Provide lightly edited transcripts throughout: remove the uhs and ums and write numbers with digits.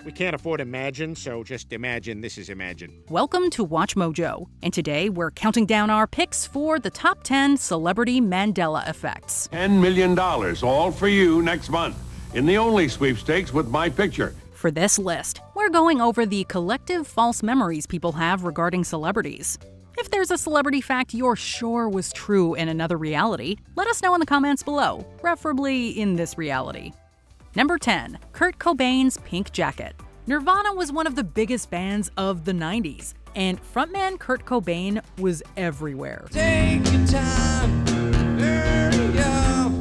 We can't afford Imagine, so just imagine this is Imagine. Welcome to WatchMojo, and today we're counting down our picks for the top 10 celebrity Mandela effects. $10 million, all for you next month, in the only sweepstakes with my picture. For this list, we're going over the collective false memories people have regarding celebrities. If there's a celebrity fact you're sure was true in another reality, let us know in the comments below, preferably in this reality. Number 10. Kurt Cobain's Pink Jacket. Nirvana was one of the biggest bands of the 90s, and frontman Kurt Cobain was everywhere. Take your time, hurry up,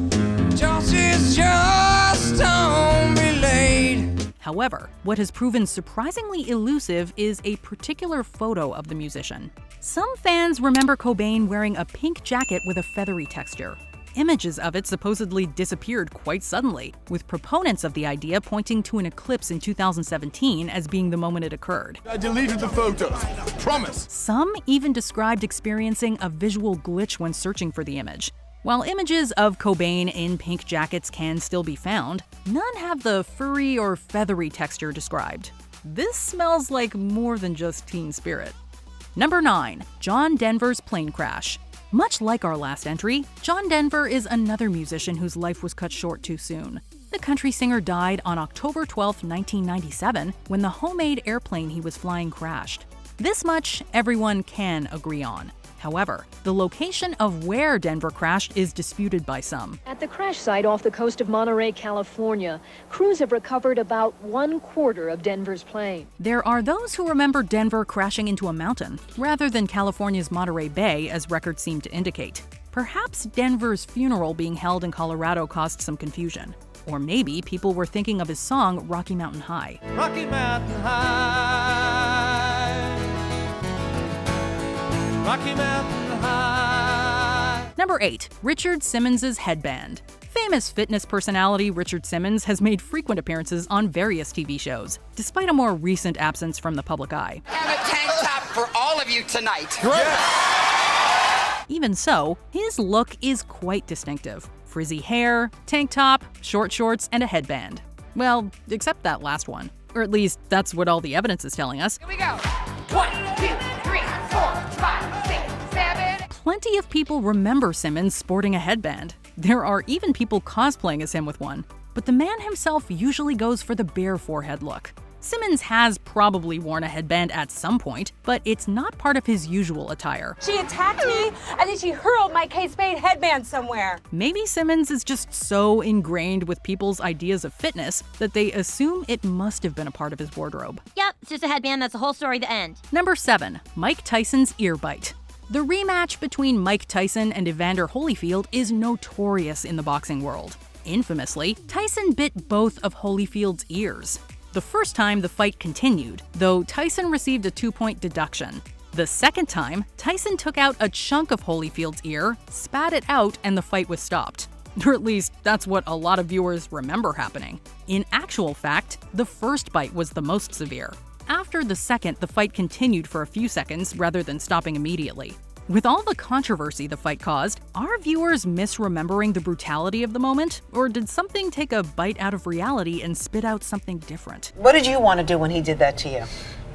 just don't be late. However, what has proven surprisingly elusive is a particular photo of the musician. Some fans remember Cobain wearing a pink jacket with a feathery texture. Images of it supposedly disappeared quite suddenly, with proponents of the idea pointing to an eclipse in 2017 as being the moment it occurred. I deleted the photos. Promise. Some even described experiencing a visual glitch when searching for the image. While images of Cobain in pink jackets can still be found, none have the furry or feathery texture described. This smells like more than just teen spirit. Number 9. John Denver's plane crash. Much like our last entry, John Denver is another musician whose life was cut short too soon. The country singer died on October 12, 1997, when the homemade airplane he was flying crashed. This much everyone can agree on. However, the location of where Denver crashed is disputed by some. At the crash site off the coast of Monterey, California, crews have recovered about 1/4 of Denver's plane. There are those who remember Denver crashing into a mountain, rather than California's Monterey Bay, as records seem to indicate. Perhaps Denver's funeral being held in Colorado caused some confusion. Or maybe people were thinking of his song Rocky Mountain High. Rocky Mountain High, Rocky Mountain High. Number 8. Richard Simmons' headband. Famous fitness personality Richard Simmons has made frequent appearances on various TV shows, despite a more recent absence from the public eye. I have a tank top for all of you tonight. Even so, his look is quite distinctive. Frizzy hair, tank top, short shorts, and a headband. Well, except that last one. Or at least, that's what all the evidence is telling us. Here we go. 1, 2, 3, 4, 5, 6, 7. Plenty of people remember Simmons sporting a headband. There are even people cosplaying as him with one. But the man himself usually goes for the bare forehead look. Simmons has probably worn a headband at some point, but it's not part of his usual attire. She attacked me, and then she hurled my Kate Spade headband somewhere. Maybe Simmons is just so ingrained with people's ideas of fitness that they assume it must have been a part of his wardrobe. Yep, it's just a headband, that's the whole story, the end. Number 7. Mike Tyson's ear bite. The rematch between Mike Tyson and Evander Holyfield is notorious in the boxing world. Infamously, Tyson bit both of Holyfield's ears. The first time, the fight continued, though Tyson received a 2-point deduction. The second time, Tyson took out a chunk of Holyfield's ear, spat it out, and the fight was stopped. Or at least, that's what a lot of viewers remember happening. In actual fact, the first bite was the most severe. After the second, the fight continued for a few seconds rather than stopping immediately. With all the controversy the fight caused, are viewers misremembering the brutality of the moment? Or did something take a bite out of reality and spit out something different? What did you want to do when he did that to you?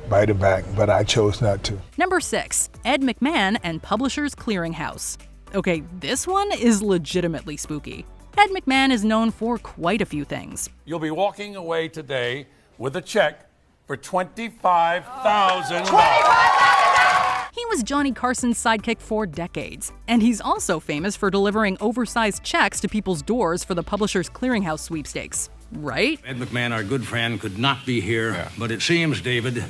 Bite it back, but I chose not to. Number 6. Ed McMahon and Publishers Clearinghouse. Okay, this one is legitimately spooky. Ed McMahon is known for quite a few things. You'll be walking away today with a check for $25,000. He was Johnny Carson's sidekick for decades, and he's also famous for delivering oversized checks to people's doors for the Publishers Clearinghouse sweepstakes. Right? Ed McMahon, our good friend, could not be here, but it seems, David,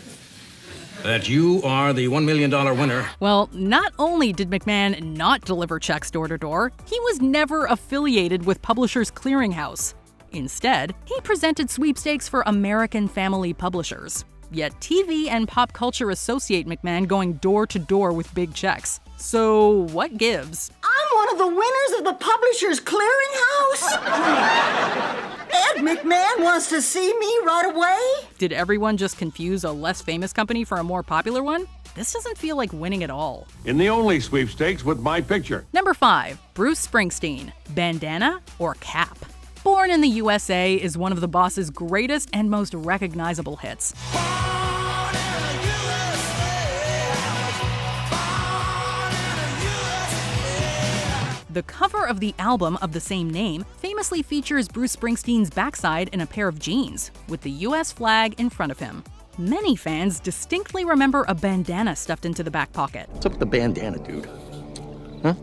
that you are the $1 million winner. Well, not only did McMahon not deliver checks door to door, he was never affiliated with Publishers Clearinghouse. Instead, he presented sweepstakes for American Family Publishers. Yet TV and pop culture associate McMahon going door to door with big checks. So what gives? I'm one of the winners of the Publishers Clearinghouse. Ed McMahon wants to see me right away. Did everyone just confuse a less famous company for a more popular one? This doesn't feel like winning at all. In the only sweepstakes with my picture. Number 5. Bruce Springsteen. Bandana or cap? Born in the USA is one of the Boss's greatest and most recognizable hits. The cover of the album of the same name famously features Bruce Springsteen's backside in a pair of jeans, with the US flag in front of him. Many fans distinctly remember a bandana stuffed into the back pocket. What's up with the bandana, dude? Huh?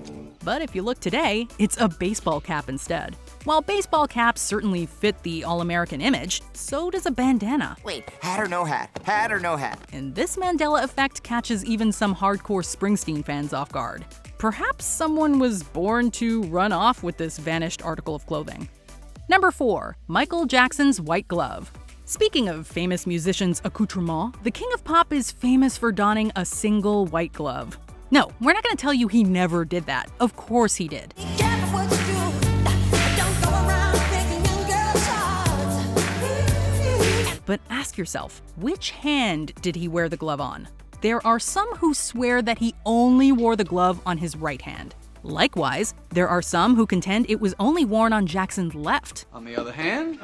But if you look today, it's a baseball cap instead. While baseball caps certainly fit the all-American image, so does a bandana. Wait, hat or no hat? Hat or no hat? And this Mandela Effect catches even some hardcore Springsteen fans off guard. Perhaps someone was born to run off with this vanished article of clothing. Number 4. Michael Jackson's white glove. Speaking of famous musicians' accoutrements, the king of pop is famous for donning a single white glove. No, we're not going to tell you he never did that. Of course he did. But ask yourself, which hand did he wear the glove on? There are some who swear that he only wore the glove on his right hand. Likewise, there are some who contend it was only worn on Jackson's left. On the other hand,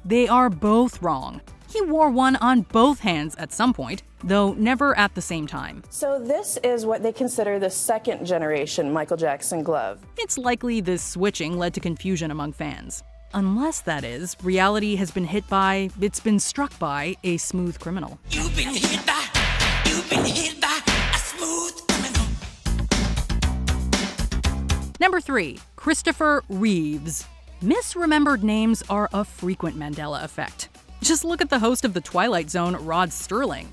they are both wrong. He wore one on both hands at some point, though never at the same time. So this is what they consider the second generation Michael Jackson glove. It's likely this switching led to confusion among fans. Unless, that is, reality has been it's been struck by a smooth criminal. You've been hit by a smooth criminal. Number 3. Christopher Reeves. Misremembered names are a frequent Mandela effect. Just look at the host of The Twilight Zone, Rod Serling.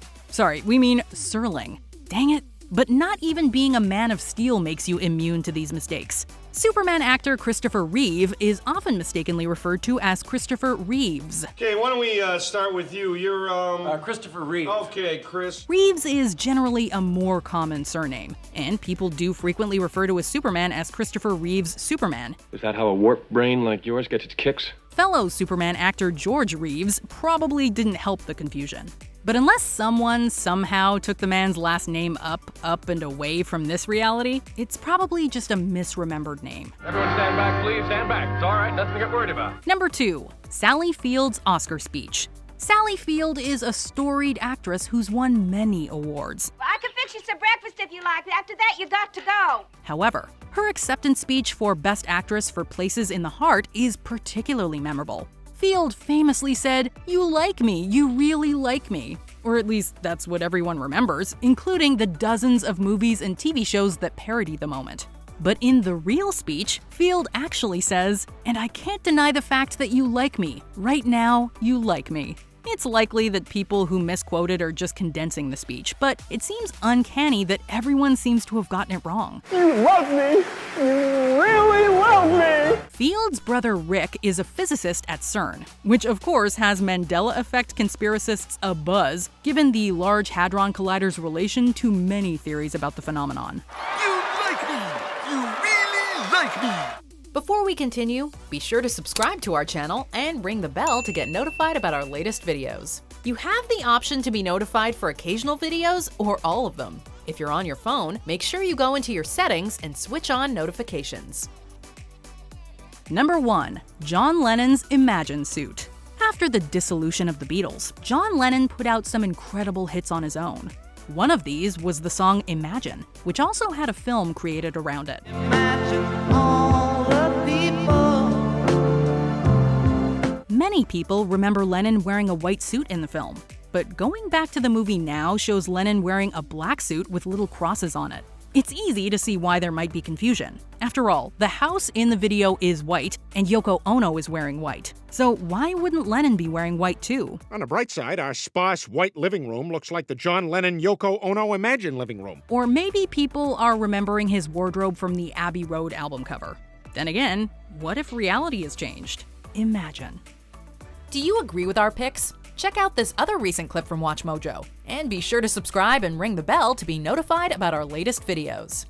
Dang it. But not even being a Man of Steel makes you immune to these mistakes. Superman actor Christopher Reeve is often mistakenly referred to as Christopher Reeves. Okay, why don't we start with you? You're, Christopher Reeve. Okay, Chris. Reeves is generally a more common surname, and people do frequently refer to a Superman as Christopher Reeves Superman. Is that how a warped brain like yours gets its kicks? Fellow Superman actor George Reeves probably didn't help the confusion. But unless someone somehow took the man's last name up, and away from this reality, it's probably just a misremembered name. Everyone stand back, please. Stand back. It's all right. Nothing to get worried about. Number 2. Sally Field's Oscar speech. Sally Field is a storied actress who's won many awards. Well, I can fix you some breakfast if you like. After that, you got to go. However, her acceptance speech for Best Actress for Places in the Heart is particularly memorable. Field famously said, "You like me, you really like me." Or at least that's what everyone remembers, including the dozens of movies and TV shows that parody the moment. But in the real speech, Field actually says, "And I can't deny the fact that you like me. Right now, you like me." It's likely that people who misquoted are just condensing the speech, but it seems uncanny that everyone seems to have gotten it wrong. You love me! You really love me! Field's brother Rick is a physicist at CERN, which of course has Mandela Effect conspiracists abuzz, given the Large Hadron Collider's relation to many theories about the phenomenon. You like me! You really like me! Before we continue, be sure to subscribe to our channel and ring the bell to get notified about our latest videos. You have the option to be notified for occasional videos or all of them. If you're on your phone, make sure you go into your settings and switch on notifications. Number 1. John Lennon's Imagine suit. After the dissolution of the Beatles, John Lennon put out some incredible hits on his own. One of these was the song Imagine, which also had a film created around it. Many people remember Lennon wearing a white suit in the film, but going back to the movie now shows Lennon wearing a black suit with little crosses on it. It's easy to see why there might be confusion. After all, the house in the video is white, and Yoko Ono is wearing white. So why wouldn't Lennon be wearing white too? On the bright side, our sparse white living room looks like the John Lennon Yoko Ono Imagine living room. Or maybe people are remembering his wardrobe from the Abbey Road album cover. Then again, what if reality has changed? Imagine. Do you agree with our picks? Check out this other recent clip from WatchMojo, and be sure to subscribe and ring the bell to be notified about our latest videos.